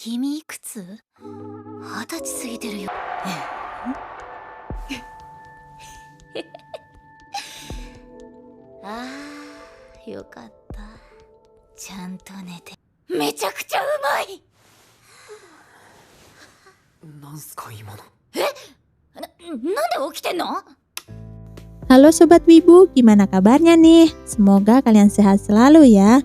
君いくつ？20歳過ぎてるよ。ああ、よかった。ちゃんと寝て。めちゃくちゃうまい。なんすか今の。なんで起きてんの？ Halo Sobat Wibu, gimana kabarnya nih? Semoga kalian sehat selalu ya.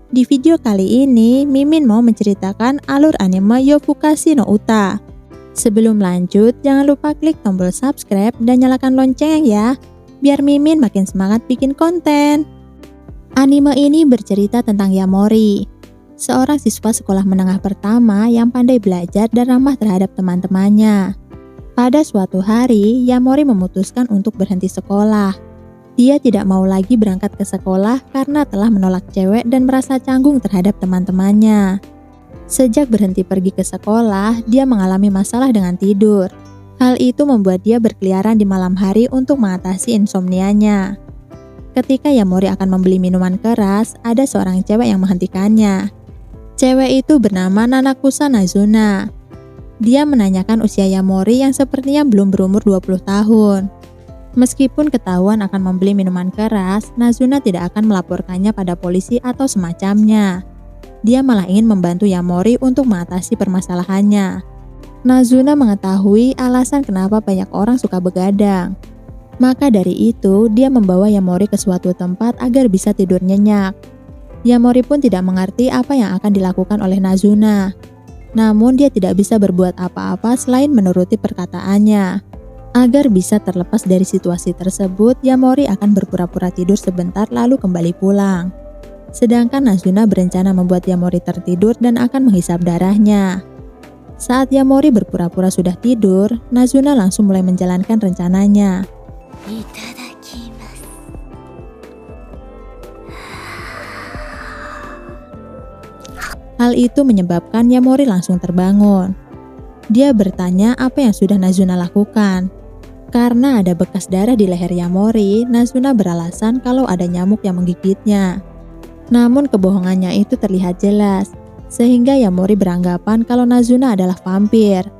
Di video kali ini, Mimin mau menceritakan alur anime Yofukashi no Uta. Sebelum lanjut, jangan lupa klik tombol subscribe dan nyalakan lonceng ya, biar Mimin makin semangat bikin konten. Anime ini bercerita tentang Yamori, seorang siswa sekolah menengah pertama yang pandai belajar dan ramah terhadap teman-temannya. Pada suatu hari, Yamori memutuskan untuk berhenti sekolah. Dia tidak mau lagi berangkat ke sekolah karena telah menolak cewek dan merasa canggung terhadap teman-temannya. Sejak berhenti pergi ke sekolah, dia mengalami masalah dengan tidur. Hal itu membuat dia berkeliaran di malam hari untuk mengatasi insomnianya. Ketika Yamori akan membeli minuman keras, ada seorang cewek yang menghentikannya. Cewek itu bernama Nanakusa Nazuna. Dia menanyakan usia Yamori yang sepertinya belum berumur 20 tahun. Meskipun ketahuan akan membeli minuman keras, Nazuna tidak akan melaporkannya pada polisi atau semacamnya. Dia malah ingin membantu Yamori untuk mengatasi permasalahannya. Nazuna mengetahui alasan kenapa banyak orang suka begadang. Maka dari itu, dia membawa Yamori ke suatu tempat agar bisa tidur nyenyak. Yamori pun tidak mengerti apa yang akan dilakukan oleh Nazuna. Namun dia tidak bisa berbuat apa-apa selain menuruti perkataannya. Agar bisa terlepas dari situasi tersebut, Yamori akan berpura-pura tidur sebentar lalu kembali pulang. Sedangkan Nazuna berencana membuat Yamori tertidur dan akan menghisap darahnya. Saat Yamori berpura-pura sudah tidur, Nazuna langsung mulai menjalankan rencananya. Itadakimasu. Hal itu menyebabkan Yamori langsung terbangun. Dia bertanya apa yang sudah Nazuna lakukan. Karena ada bekas darah di leher Yamori, Nazuna beralasan kalau ada nyamuk yang menggigitnya. Namun kebohongannya itu terlihat jelas, sehingga Yamori beranggapan kalau Nazuna adalah vampir.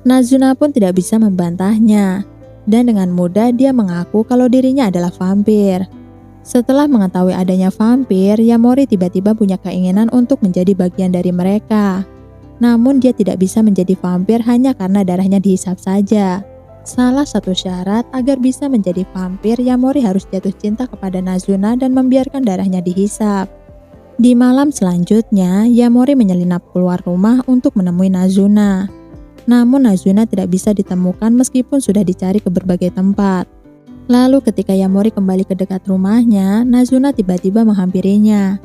Nazuna pun tidak bisa membantahnya, dan dengan mudah dia mengaku kalau dirinya adalah vampir. Setelah mengetahui adanya vampir, Yamori tiba-tiba punya keinginan untuk menjadi bagian dari mereka. Namun dia tidak bisa menjadi vampir hanya karena darahnya dihisap saja. Salah satu syarat agar bisa menjadi vampir, Yamori harus jatuh cinta kepada Nazuna dan membiarkan darahnya dihisap. Di malam selanjutnya, Yamori menyelinap keluar rumah untuk menemui Nazuna. Namun Nazuna tidak bisa ditemukan meskipun sudah dicari ke berbagai tempat. Lalu ketika Yamori kembali ke dekat rumahnya, Nazuna tiba-tiba menghampirinya.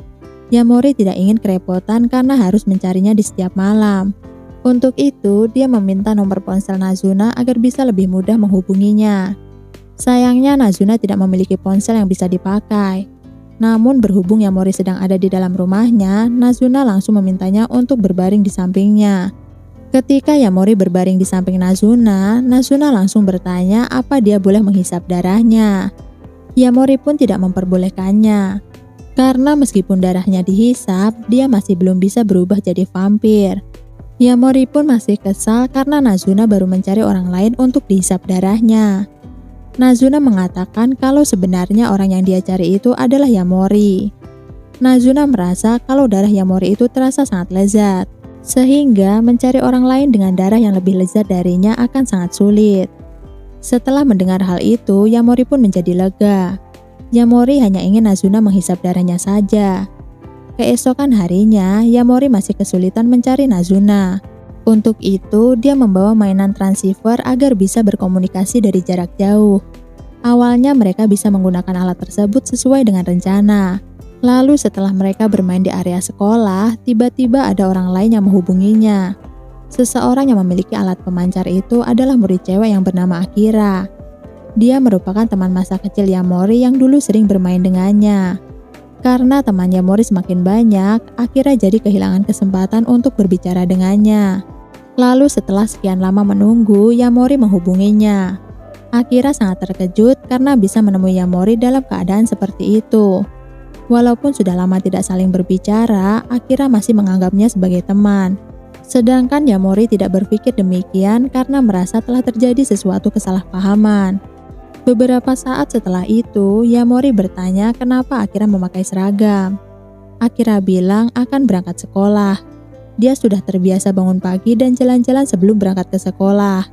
Yamori tidak ingin kerepotan karena harus mencarinya di setiap malam. Untuk itu, dia meminta nomor ponsel Nazuna agar bisa lebih mudah menghubunginya. Sayangnya Nazuna tidak memiliki ponsel yang bisa dipakai. Namun berhubung Yamori sedang ada di dalam rumahnya, Nazuna langsung memintanya untuk berbaring di sampingnya. Ketika Yamori berbaring di samping Nazuna, Nazuna langsung bertanya apa dia boleh menghisap darahnya. Yamori pun tidak memperbolehkannya. Karena meskipun darahnya dihisap, dia masih belum bisa berubah jadi vampir. Yamori pun masih kesal karena Nazuna baru mencari orang lain untuk dihisap darahnya. Nazuna mengatakan kalau sebenarnya orang yang dia cari itu adalah Yamori. Nazuna merasa kalau darah Yamori itu terasa sangat lezat. Sehingga mencari orang lain dengan darah yang lebih lezat darinya akan sangat sulit. Setelah mendengar hal itu, Yamori pun menjadi lega. Yamori hanya ingin Nazuna menghisap darahnya saja. Keesokan harinya, Yamori masih kesulitan mencari Nazuna. Untuk itu, dia membawa mainan transceiver agar bisa berkomunikasi dari jarak jauh. Awalnya mereka bisa menggunakan alat tersebut sesuai dengan rencana. Lalu setelah mereka bermain di area sekolah, tiba-tiba ada orang lain yang menghubunginya. Seseorang yang memiliki alat pemancar itu adalah murid cewek yang bernama Akira. Dia merupakan teman masa kecil Yamori yang dulu sering bermain dengannya. Karena teman Yamori semakin banyak, Akira jadi kehilangan kesempatan untuk berbicara dengannya. Lalu setelah sekian lama menunggu, Yamori menghubunginya. Akira sangat terkejut karena bisa menemui Yamori dalam keadaan seperti itu. Walaupun sudah lama tidak saling berbicara, Akira masih menganggapnya sebagai teman. Sedangkan Yamori tidak berpikir demikian karena merasa telah terjadi sesuatu kesalahpahaman. Beberapa saat setelah itu, Yamori bertanya kenapa Akira memakai seragam. Akira bilang akan berangkat sekolah. Dia sudah terbiasa bangun pagi dan jalan-jalan sebelum berangkat ke sekolah.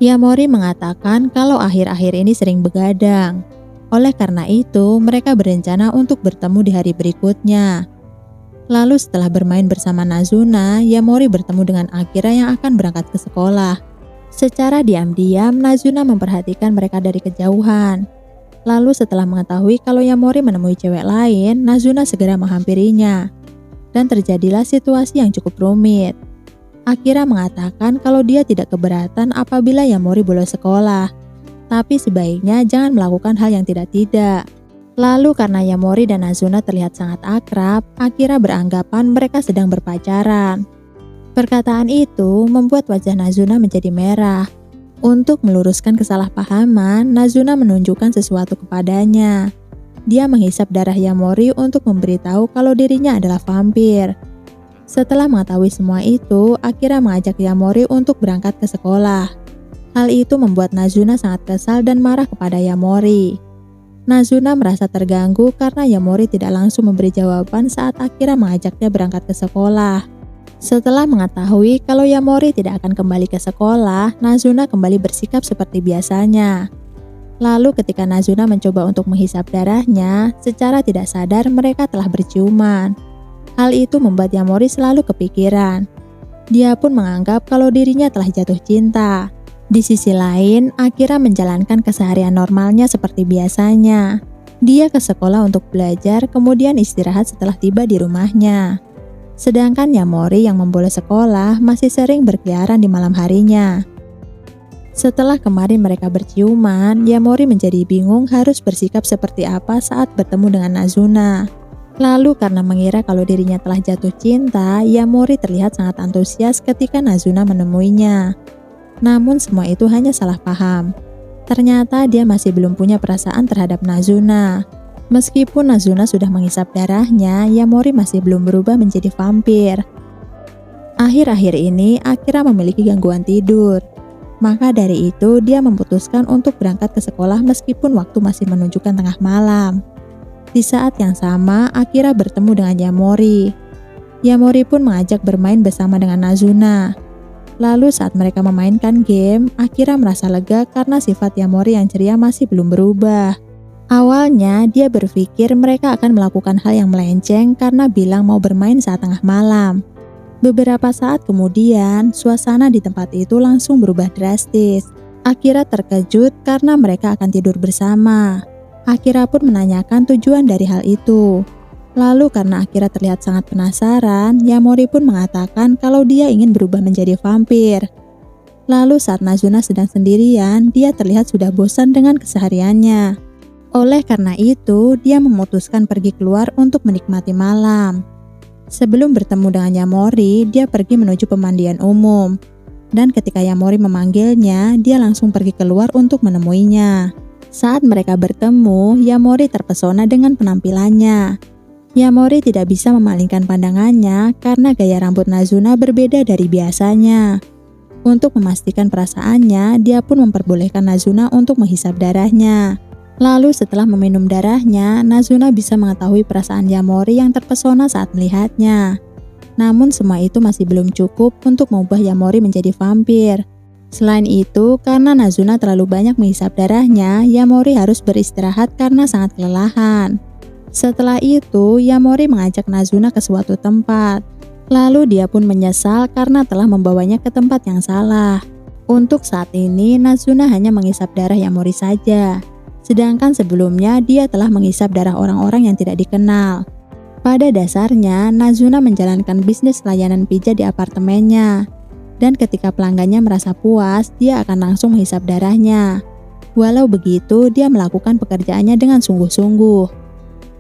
Yamori mengatakan kalau akhir-akhir ini sering begadang. Oleh karena itu, mereka berencana untuk bertemu di hari berikutnya. Lalu setelah bermain bersama Nazuna, Yamori bertemu dengan Akira yang akan berangkat ke sekolah. Secara diam-diam, Nazuna memperhatikan mereka dari kejauhan. Lalu setelah mengetahui kalau Yamori menemui cewek lain, Nazuna segera menghampirinya. Dan terjadilah situasi yang cukup rumit. Akira mengatakan kalau dia tidak keberatan apabila Yamori bolos sekolah. Tapi sebaiknya jangan melakukan hal yang tidak-tidak. Lalu karena Yamori dan Nazuna terlihat sangat akrab, Akira beranggapan mereka sedang berpacaran. Perkataan itu membuat wajah Nazuna menjadi merah. Untuk meluruskan kesalahpahaman, Nazuna menunjukkan sesuatu kepadanya. Dia menghisap darah Yamori untuk memberitahu kalau dirinya adalah vampir. Setelah mengetahui semua itu, Akira mengajak Yamori untuk berangkat ke sekolah. Hal itu membuat Nazuna sangat kesal dan marah kepada Yamori. Nazuna merasa terganggu karena Yamori tidak langsung memberi jawaban saat Akira mengajaknya berangkat ke sekolah. Setelah mengetahui kalau Yamori tidak akan kembali ke sekolah, Nazuna kembali bersikap seperti biasanya. Lalu ketika Nazuna mencoba untuk menghisap darahnya, secara tidak sadar mereka telah berciuman. Hal itu membuat Yamori selalu kepikiran. Dia pun menganggap kalau dirinya telah jatuh cinta. Di sisi lain, Akira menjalankan keseharian normalnya seperti biasanya. Dia ke sekolah untuk belajar, kemudian istirahat setelah tiba di rumahnya. Sedangkan Yamori yang membolos sekolah masih sering berkeliaran di malam harinya. Setelah kemarin mereka berciuman, Yamori menjadi bingung harus bersikap seperti apa saat bertemu dengan Nazuna. Lalu karena mengira kalau dirinya telah jatuh cinta, Yamori terlihat sangat antusias ketika Nazuna menemuinya. Namun semua itu hanya salah paham. Ternyata dia masih belum punya perasaan terhadap Nazuna. Meskipun Nazuna sudah menghisap darahnya, Yamori masih belum berubah menjadi vampir. Akhir-akhir ini, Akira memiliki gangguan tidur. Maka dari itu, dia memutuskan untuk berangkat ke sekolah meskipun waktu masih menunjukkan tengah malam. Di saat yang sama, Akira bertemu dengan Yamori. Yamori pun mengajak bermain bersama dengan Nazuna. Lalu saat mereka memainkan game, Akira merasa lega karena sifat Yamori yang ceria masih belum berubah. Awalnya dia berpikir mereka akan melakukan hal yang melenceng karena bilang mau bermain saat tengah malam. Beberapa saat kemudian, suasana di tempat itu langsung berubah drastis. Akira terkejut karena mereka akan tidur bersama. Akira pun menanyakan tujuan dari hal itu. Lalu karena Akira terlihat sangat penasaran, Yamori pun mengatakan kalau dia ingin berubah menjadi vampir. Lalu saat Nazuna sedang sendirian, dia terlihat sudah bosan dengan kesehariannya. Oleh karena itu, dia memutuskan pergi keluar untuk menikmati malam. Sebelum bertemu dengan Yamori, dia pergi menuju pemandian umum. Dan ketika Yamori memanggilnya, dia langsung pergi keluar untuk menemuinya. Saat mereka bertemu, Yamori terpesona dengan penampilannya. Yamori tidak bisa memalingkan pandangannya karena gaya rambut Nazuna berbeda dari biasanya. Untuk memastikan perasaannya, dia pun memperbolehkan Nazuna untuk menghisap darahnya. Lalu setelah meminum darahnya, Nazuna bisa mengetahui perasaan Yamori yang terpesona saat melihatnya. Namun semua itu masih belum cukup untuk mengubah Yamori menjadi vampir. Selain itu, karena Nazuna terlalu banyak menghisap darahnya, Yamori harus beristirahat karena sangat kelelahan. Setelah itu, Yamori mengajak Nazuna ke suatu tempat. Lalu dia pun menyesal karena telah membawanya ke tempat yang salah. Untuk saat ini, Nazuna hanya menghisap darah Yamori saja. Sedangkan sebelumnya, dia telah menghisap darah orang-orang yang tidak dikenal. Pada dasarnya, Nazuna menjalankan bisnis layanan pijat di apartemennya. Dan ketika pelanggannya merasa puas, dia akan langsung menghisap darahnya. Walau begitu, dia melakukan pekerjaannya dengan sungguh-sungguh.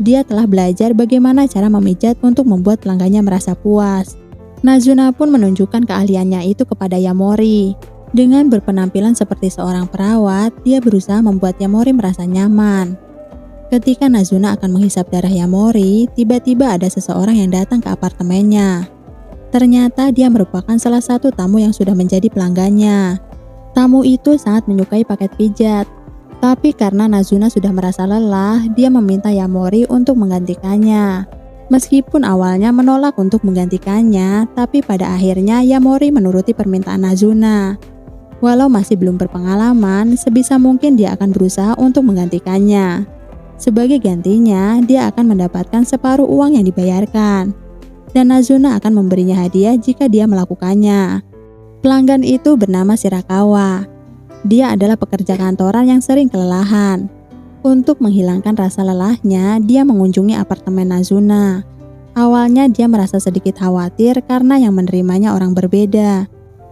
Dia telah belajar bagaimana cara memijat untuk membuat pelanggannya merasa puas. Nazuna pun menunjukkan keahliannya itu kepada Yamori. Dengan berpenampilan seperti seorang perawat, dia berusaha membuat Yamori merasa nyaman. Ketika Nazuna akan menghisap darah Yamori, tiba-tiba ada seseorang yang datang ke apartemennya. Ternyata dia merupakan salah satu tamu yang sudah menjadi pelanggannya. Tamu itu sangat menyukai paket pijat. Tapi karena Nazuna sudah merasa lelah, dia meminta Yamori untuk menggantikannya. Meskipun awalnya menolak untuk menggantikannya, tapi pada akhirnya Yamori menuruti permintaan Nazuna. Walau masih belum berpengalaman, sebisa mungkin dia akan berusaha untuk menggantikannya. Sebagai gantinya, dia akan mendapatkan separuh uang yang dibayarkan. Dan Nazuna akan memberinya hadiah jika dia melakukannya. Pelanggan itu bernama Shirakawa. Dia adalah pekerja kantoran yang sering kelelahan. Untuk menghilangkan rasa lelahnya, dia mengunjungi apartemen Nazuna. Awalnya dia merasa sedikit khawatir karena yang menerimanya orang berbeda.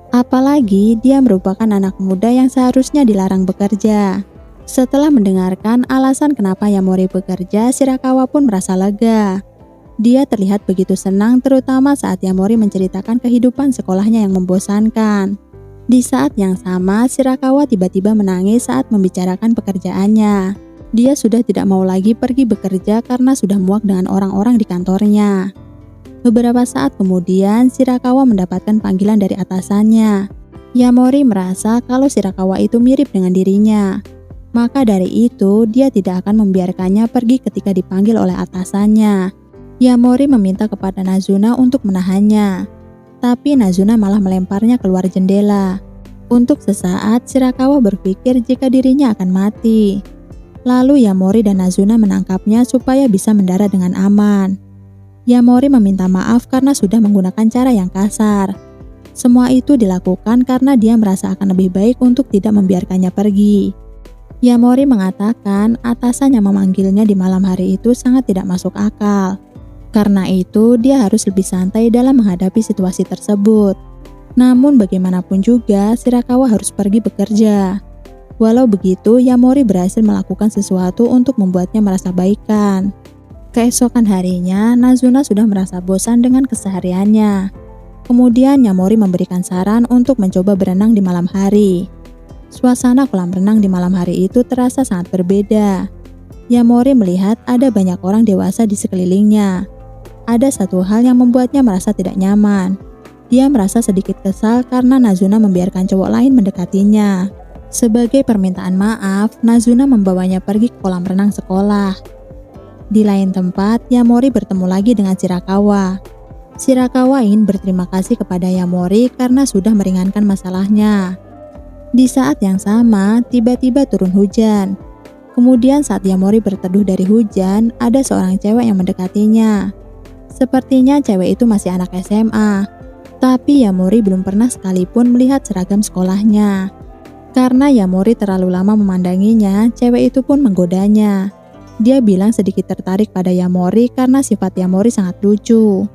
Apalagi dia merupakan anak muda yang seharusnya dilarang bekerja. Setelah mendengarkan alasan kenapa Yamori bekerja, Shirakawa pun merasa lega. Dia terlihat begitu senang terutama saat Yamori menceritakan kehidupan sekolahnya yang membosankan. Di saat yang sama, Shirakawa tiba-tiba menangis saat membicarakan pekerjaannya. Dia sudah tidak mau lagi pergi bekerja karena sudah muak dengan orang-orang di kantornya. Beberapa saat kemudian, Shirakawa mendapatkan panggilan dari atasannya. Yamori merasa kalau Shirakawa itu mirip dengan dirinya. Maka dari itu, dia tidak akan membiarkannya pergi ketika dipanggil oleh atasannya. Yamori meminta kepada Nazuna untuk menahannya. Tapi Nazuna malah melemparnya keluar jendela. Untuk sesaat, Shirakawa berpikir jika dirinya akan mati. Lalu Yamori dan Nazuna menangkapnya supaya bisa mendarat dengan aman. Yamori meminta maaf karena sudah menggunakan cara yang kasar. Semua itu dilakukan karena dia merasa akan lebih baik untuk tidak membiarkannya pergi. Yamori mengatakan atasan yang memanggilnya di malam hari itu sangat tidak masuk akal. Karena itu, dia harus lebih santai dalam menghadapi situasi tersebut. Namun bagaimanapun juga, Shirakawa harus pergi bekerja. Walau begitu, Yamori berhasil melakukan sesuatu untuk membuatnya merasa baikan. Keesokan harinya, Nazuna sudah merasa bosan dengan kesehariannya. Kemudian Yamori memberikan saran untuk mencoba berenang di malam hari. Suasana kolam renang di malam hari itu terasa sangat berbeda. Yamori melihat ada banyak orang dewasa di sekelilingnya. Ada satu hal yang membuatnya merasa tidak nyaman. Dia merasa sedikit kesal karena Nazuna membiarkan cowok lain mendekatinya. Sebagai permintaan maaf, Nazuna membawanya pergi ke kolam renang sekolah. Di lain tempat, Yamori bertemu lagi dengan Shirakawa. Shirakawa ingin berterima kasih kepada Yamori karena sudah meringankan masalahnya. Di saat yang sama, tiba-tiba turun hujan. Kemudian saat Yamori berteduh dari hujan, ada seorang cewek yang mendekatinya. Sepertinya cewek itu masih anak SMA. Tapi Yamori belum pernah sekalipun melihat seragam sekolahnya. Karena Yamori terlalu lama memandanginya, cewek itu pun menggodanya. Dia bilang sedikit tertarik pada Yamori karena sifat Yamori sangat lucu.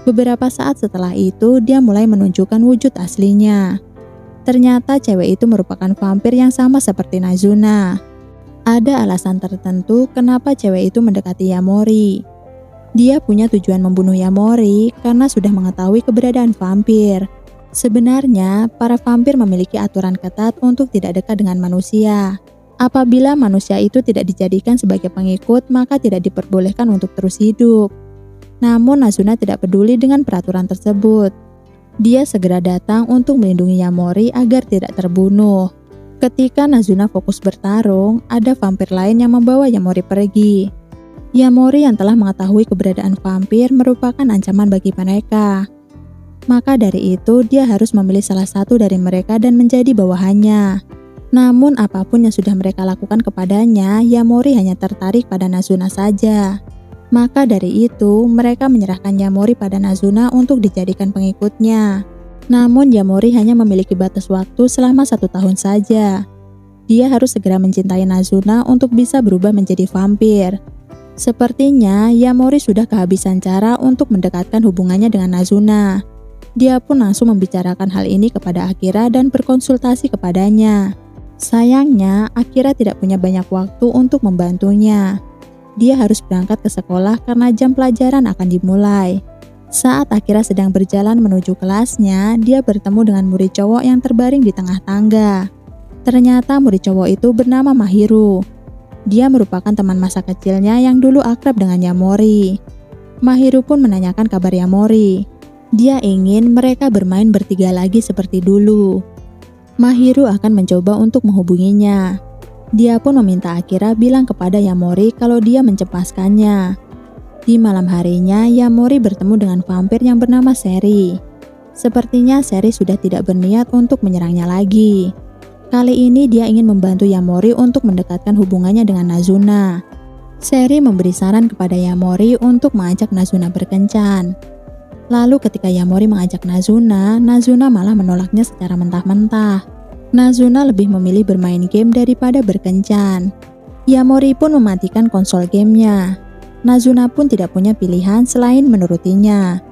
Beberapa saat setelah itu, dia mulai menunjukkan wujud aslinya. Ternyata cewek itu merupakan vampir yang sama seperti Nazuna. Ada alasan tertentu kenapa cewek itu mendekati Yamori. Dia punya tujuan membunuh Yamori karena sudah mengetahui keberadaan vampir. Sebenarnya, para vampir memiliki aturan ketat untuk tidak dekat dengan manusia. Apabila manusia itu tidak dijadikan sebagai pengikut, maka tidak diperbolehkan untuk terus hidup. Namun Nazuna tidak peduli dengan peraturan tersebut. Dia segera datang untuk melindungi Yamori agar tidak terbunuh. Ketika Nazuna fokus bertarung, ada vampir lain yang membawa Yamori pergi. Yamori yang telah mengetahui keberadaan vampir merupakan ancaman bagi mereka. Maka dari itu, dia harus memilih salah satu dari mereka dan menjadi bawahannya. Namun apapun yang sudah mereka lakukan kepadanya, Yamori hanya tertarik pada Nazuna saja. Maka dari itu, mereka menyerahkan Yamori pada Nazuna untuk dijadikan pengikutnya. Namun Yamori hanya memiliki batas waktu selama 1 tahun saja. Dia harus segera mencintai Nazuna untuk bisa berubah menjadi vampir. Sepertinya Yamori sudah kehabisan cara untuk mendekatkan hubungannya dengan Nazuna. Dia pun langsung membicarakan hal ini kepada Akira dan berkonsultasi kepadanya. Sayangnya, Akira tidak punya banyak waktu untuk membantunya. Dia harus berangkat ke sekolah karena jam pelajaran akan dimulai. Saat Akira sedang berjalan menuju kelasnya, dia bertemu dengan murid cowok yang terbaring di tengah tangga. Ternyata murid cowok itu bernama Mahiru. Dia merupakan teman masa kecilnya yang dulu akrab dengan Yamori. Mahiru pun menanyakan kabar Yamori. Dia ingin mereka bermain bertiga lagi seperti dulu. Mahiru akan mencoba untuk menghubunginya. Dia pun meminta Akira bilang kepada Yamori kalau dia mencepaskannya. Di malam harinya, Yamori bertemu dengan vampir yang bernama Seri. Sepertinya Seri sudah tidak berniat untuk menyerangnya lagi. Kali ini dia ingin membantu Yamori untuk mendekatkan hubungannya dengan Nazuna. Seri memberi saran kepada Yamori untuk mengajak Nazuna berkencan. Lalu ketika Yamori mengajak Nazuna, Nazuna malah menolaknya secara mentah-mentah. Nazuna lebih memilih bermain game daripada berkencan. Yamori pun mematikan konsol gamenya. Nazuna pun tidak punya pilihan selain menurutinya.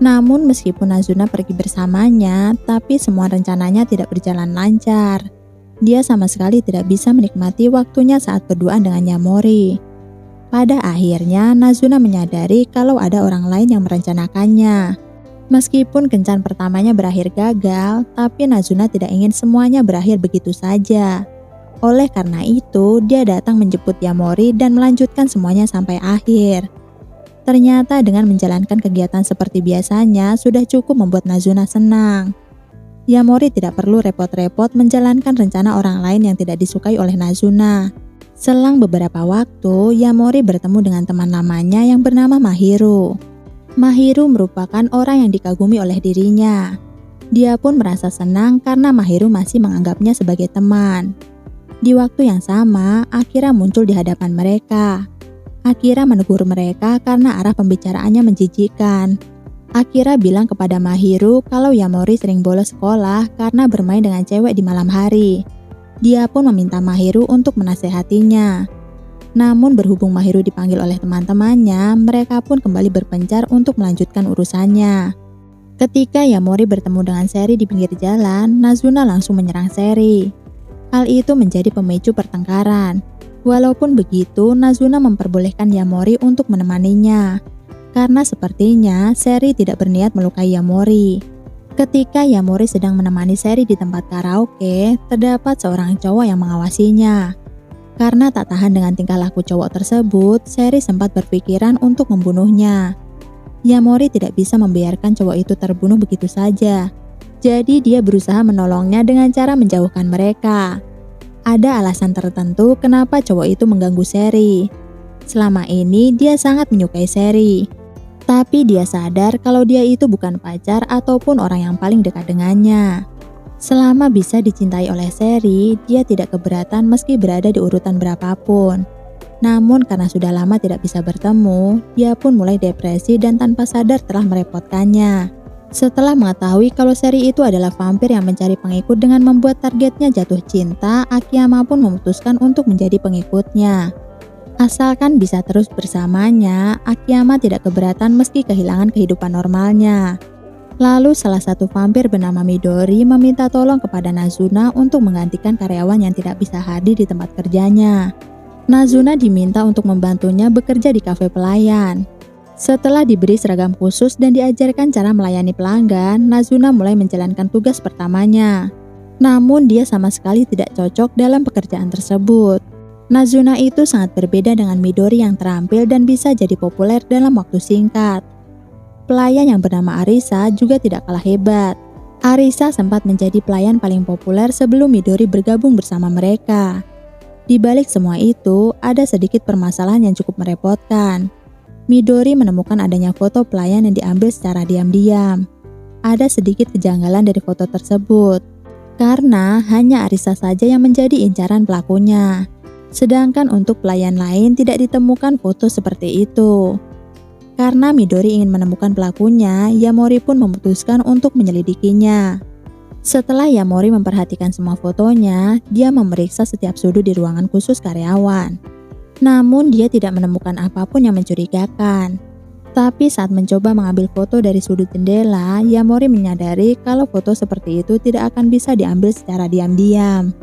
Namun meskipun Nazuna pergi bersamanya, tapi semua rencananya tidak berjalan lancar. Dia sama sekali tidak bisa menikmati waktunya saat berduaan dengan Yamori. Pada akhirnya, Nazuna menyadari kalau ada orang lain yang merencanakannya. Meskipun kencan pertamanya berakhir gagal, tapi Nazuna tidak ingin semuanya berakhir begitu saja. Oleh karena itu, dia datang menjemput Yamori dan melanjutkan semuanya sampai akhir. Ternyata dengan menjalankan kegiatan seperti biasanya, sudah cukup membuat Nazuna senang. Yamori tidak perlu repot-repot menjalankan rencana orang lain yang tidak disukai oleh Nazuna. Selang beberapa waktu, Yamori bertemu dengan teman lamanya yang bernama Mahiru. Mahiru merupakan orang yang dikagumi oleh dirinya. Dia pun merasa senang karena Mahiru masih menganggapnya sebagai teman. Di waktu yang sama, Akira muncul di hadapan mereka. Akira menegur mereka karena arah pembicaraannya menjijikkan. Akira bilang kepada Mahiru kalau Yamori sering bolos sekolah karena bermain dengan cewek di malam hari. Dia pun meminta Mahiru untuk menasehatinya. Namun berhubung Mahiru dipanggil oleh teman-temannya, mereka pun kembali berpencar untuk melanjutkan urusannya. Ketika Yamori bertemu dengan Seri di pinggir jalan, Nazuna langsung menyerang Seri. Hal itu menjadi pemicu pertengkaran. Walaupun begitu, Nazuna memperbolehkan Yamori untuk menemaninya. Karena sepertinya Seri tidak berniat melukai Yamori. Ketika Yamori sedang menemani Seri di tempat karaoke, terdapat seorang cowok yang mengawasinya. Karena tak tahan dengan tingkah laku cowok tersebut, Seri sempat berpikiran untuk membunuhnya. Yamori tidak bisa membiarkan cowok itu terbunuh begitu saja. Jadi dia berusaha menolongnya dengan cara menjauhkan mereka. Ada alasan tertentu kenapa cowok itu mengganggu Seri. Selama ini dia sangat menyukai Seri. Tapi dia sadar kalau dia itu bukan pacar ataupun orang yang paling dekat dengannya. Selama bisa dicintai oleh Seri, dia tidak keberatan meski berada di urutan berapapun. Namun karena sudah lama tidak bisa bertemu, dia pun mulai depresi dan tanpa sadar telah merepotkannya. Setelah mengetahui kalau Seri itu adalah vampir yang mencari pengikut dengan membuat targetnya jatuh cinta, Akiyama pun memutuskan untuk menjadi pengikutnya. Asalkan bisa terus bersamanya, Akiyama tidak keberatan meski kehilangan kehidupan normalnya. Lalu salah satu vampir bernama Midori meminta tolong kepada Nazuna untuk menggantikan karyawan yang tidak bisa hadir di tempat kerjanya. Nazuna diminta untuk membantunya bekerja di kafe pelayan. Setelah diberi seragam khusus dan diajarkan cara melayani pelanggan, Nazuna mulai menjalankan tugas pertamanya. Namun dia sama sekali tidak cocok dalam pekerjaan tersebut. Nazuna itu sangat berbeda dengan Midori yang terampil dan bisa jadi populer dalam waktu singkat. Pelayan yang bernama Arisa juga tidak kalah hebat. Arisa sempat menjadi pelayan paling populer sebelum Midori bergabung bersama mereka. Di balik semua itu, ada sedikit permasalahan yang cukup merepotkan. Midori menemukan adanya foto pelayan yang diambil secara diam-diam. Ada sedikit kejanggalan dari foto tersebut, karena hanya Arisa saja yang menjadi incaran pelakunya. Sedangkan untuk pelayan lain tidak ditemukan foto seperti itu. Karena Midori ingin menemukan pelakunya, Yamori pun memutuskan untuk menyelidikinya. Setelah Yamori memperhatikan semua fotonya, dia memeriksa setiap sudut di ruangan khusus karyawan. Namun dia tidak menemukan apapun yang mencurigakan. Tapi saat mencoba mengambil foto dari sudut jendela, Yamori menyadari kalau foto seperti itu tidak akan bisa diambil secara diam-diam.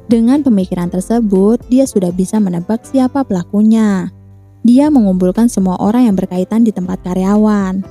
Dengan pemikiran tersebut, dia sudah bisa menebak siapa pelakunya. Dia mengumpulkan semua orang yang berkaitan di tempat karyawan.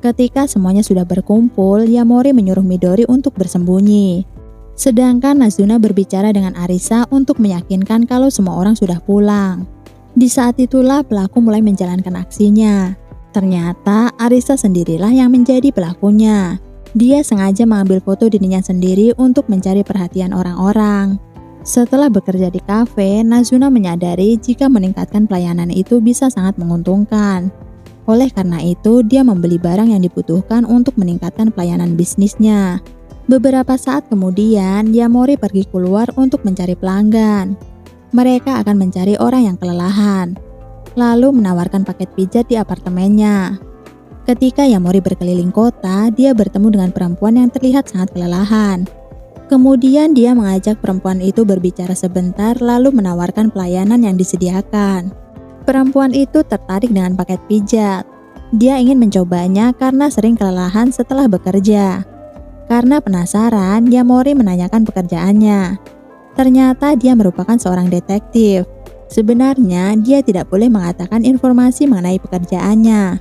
Ketika semuanya sudah berkumpul, Yamori menyuruh Midori untuk bersembunyi. Sedangkan Nazuna berbicara dengan Arisa untuk meyakinkan kalau semua orang sudah pulang. Di saat itulah pelaku mulai menjalankan aksinya. Ternyata Arisa sendirilah yang menjadi pelakunya. Dia sengaja mengambil foto dirinya sendiri untuk mencari perhatian orang-orang. Setelah bekerja di kafe, Nazuna menyadari jika meningkatkan pelayanan itu bisa sangat menguntungkan. Oleh karena itu, dia membeli barang yang dibutuhkan untuk meningkatkan pelayanan bisnisnya. Beberapa saat kemudian, Yamori pergi keluar untuk mencari pelanggan. Mereka akan mencari orang yang kelelahan, lalu menawarkan paket pijat di apartemennya. Ketika Yamori berkeliling kota, dia bertemu dengan perempuan yang terlihat sangat kelelahan. Kemudian dia mengajak perempuan itu berbicara sebentar lalu menawarkan pelayanan yang disediakan. Perempuan itu tertarik dengan paket pijat. Dia ingin mencobanya karena sering kelelahan setelah bekerja. Karena penasaran, Yamori menanyakan pekerjaannya. Ternyata dia merupakan seorang detektif. Sebenarnya dia tidak boleh mengatakan informasi mengenai pekerjaannya.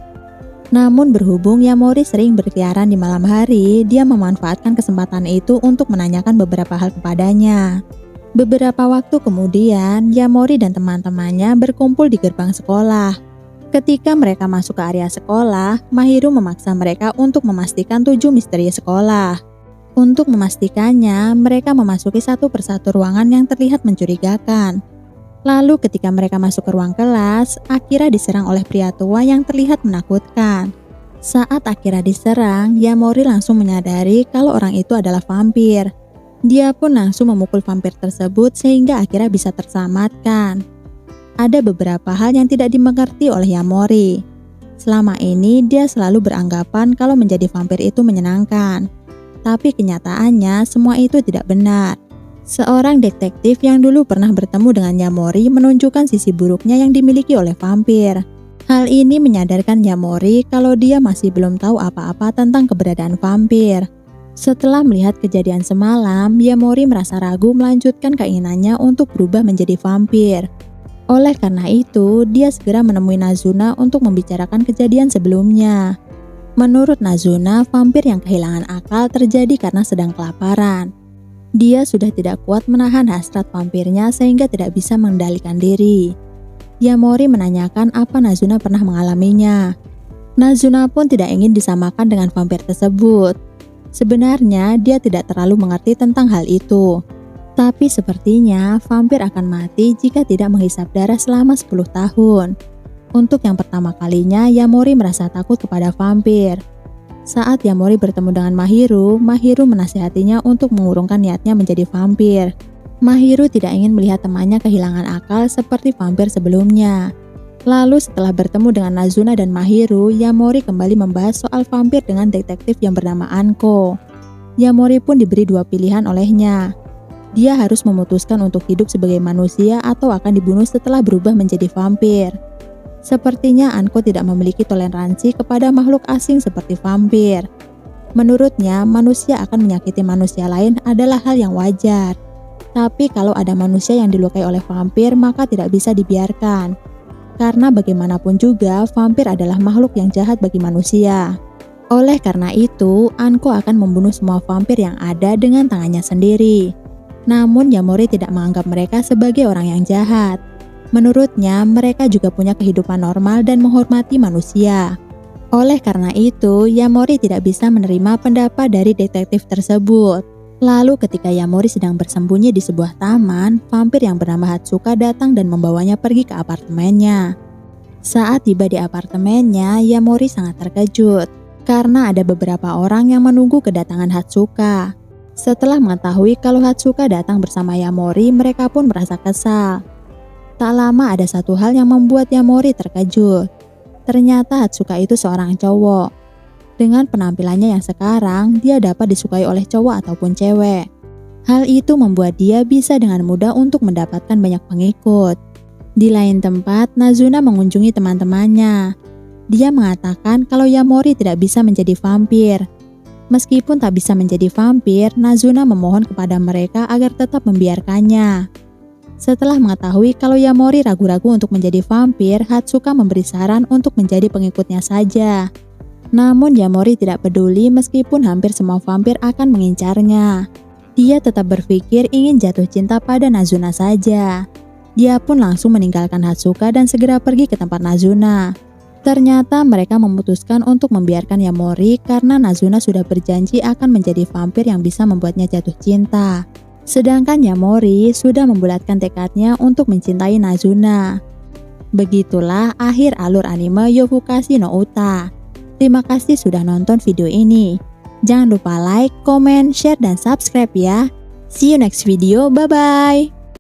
Namun berhubung Yamori sering berkeliaran di malam hari, dia memanfaatkan kesempatan itu untuk menanyakan beberapa hal kepadanya. Beberapa waktu kemudian, Yamori dan teman-temannya berkumpul di gerbang sekolah. Ketika mereka masuk ke area sekolah, Mahiru memaksa mereka untuk memastikan 7 misteri sekolah. Untuk memastikannya, mereka memasuki satu persatu ruangan yang terlihat mencurigakan. Lalu ketika mereka masuk ke ruang kelas, Akira diserang oleh pria tua yang terlihat menakutkan. Saat Akira diserang, Yamori langsung menyadari kalau orang itu adalah vampir. Dia pun langsung memukul vampir tersebut sehingga Akira bisa terselamatkan. Ada beberapa hal yang tidak dimengerti oleh Yamori. Selama ini dia selalu beranggapan kalau menjadi vampir itu menyenangkan. Tapi kenyataannya semua itu tidak benar. Seorang detektif yang dulu pernah bertemu dengan Yamori menunjukkan sisi buruknya yang dimiliki oleh vampir. Hal ini menyadarkan Yamori kalau dia masih belum tahu apa-apa tentang keberadaan vampir. Setelah melihat kejadian semalam, Yamori merasa ragu melanjutkan keinginannya untuk berubah menjadi vampir. Oleh karena itu, dia segera menemui Nazuna untuk membicarakan kejadian sebelumnya. Menurut Nazuna, vampir yang kehilangan akal terjadi karena sedang kelaparan. Dia sudah tidak kuat menahan hasrat vampirnya sehingga tidak bisa mengendalikan diri. Yamori menanyakan apa Nazuna pernah mengalaminya. Nazuna pun tidak ingin disamakan dengan vampir tersebut. Sebenarnya dia tidak terlalu mengerti tentang hal itu. Tapi sepertinya vampir akan mati jika tidak menghisap darah selama 10 tahun. Untuk yang pertama kalinya, Yamori merasa takut kepada vampir. Saat Yamori bertemu dengan Mahiru, Mahiru menasihatinya untuk mengurungkan niatnya menjadi vampir. Mahiru tidak ingin melihat temannya kehilangan akal seperti vampir sebelumnya. Lalu setelah bertemu dengan Nazuna dan Mahiru, Yamori kembali membahas soal vampir dengan detektif yang bernama Anko. Yamori pun diberi 2 pilihan olehnya. Dia harus memutuskan untuk hidup sebagai manusia atau akan dibunuh setelah berubah menjadi vampir. Sepertinya Anko tidak memiliki toleransi kepada makhluk asing seperti vampir. Menurutnya, manusia akan menyakiti manusia lain adalah hal yang wajar. Tapi kalau ada manusia yang dilukai oleh vampir, maka tidak bisa dibiarkan. Karena bagaimanapun juga, vampir adalah makhluk yang jahat bagi manusia. Oleh karena itu, Anko akan membunuh semua vampir yang ada dengan tangannya sendiri. Namun Yamori tidak menganggap mereka sebagai orang yang jahat. Menurutnya, mereka juga punya kehidupan normal dan menghormati manusia. Oleh karena itu, Yamori tidak bisa menerima pendapat dari detektif tersebut. Lalu ketika Yamori sedang bersembunyi di sebuah taman, vampir yang bernama Hatsuka datang dan membawanya pergi ke apartemennya. Saat tiba di apartemennya, Yamori sangat terkejut karena ada beberapa orang yang menunggu kedatangan Hatsuka. Setelah mengetahui kalau Hatsuka datang bersama Yamori, mereka pun merasa kesal. Tak lama ada satu hal yang membuat Yamori terkejut. Ternyata Hatsuka itu seorang cowok. Dengan penampilannya yang sekarang, dia dapat disukai oleh cowok ataupun cewek. Hal itu membuat dia bisa dengan mudah untuk mendapatkan banyak pengikut. Di lain tempat, Nazuna mengunjungi teman-temannya. Dia mengatakan kalau Yamori tidak bisa menjadi vampir. Meskipun tak bisa menjadi vampir, Nazuna memohon kepada mereka agar tetap membiarkannya. Setelah mengetahui kalau Yamori ragu-ragu untuk menjadi vampir, Hatsuka memberi saran untuk menjadi pengikutnya saja. Namun Yamori tidak peduli meskipun hampir semua vampir akan mengincarnya. Dia tetap berpikir ingin jatuh cinta pada Nazuna saja. Dia pun langsung meninggalkan Hatsuka dan segera pergi ke tempat Nazuna. Ternyata mereka memutuskan untuk membiarkan Yamori karena Nazuna sudah berjanji akan menjadi vampir yang bisa membuatnya jatuh cinta. Sedangkan Yamori sudah membulatkan tekadnya untuk mencintai Nazuna. Begitulah akhir alur anime Yofukashi no Uta. Terima kasih sudah nonton video ini. Jangan lupa like, comment, share, dan subscribe ya. See you next video, bye-bye.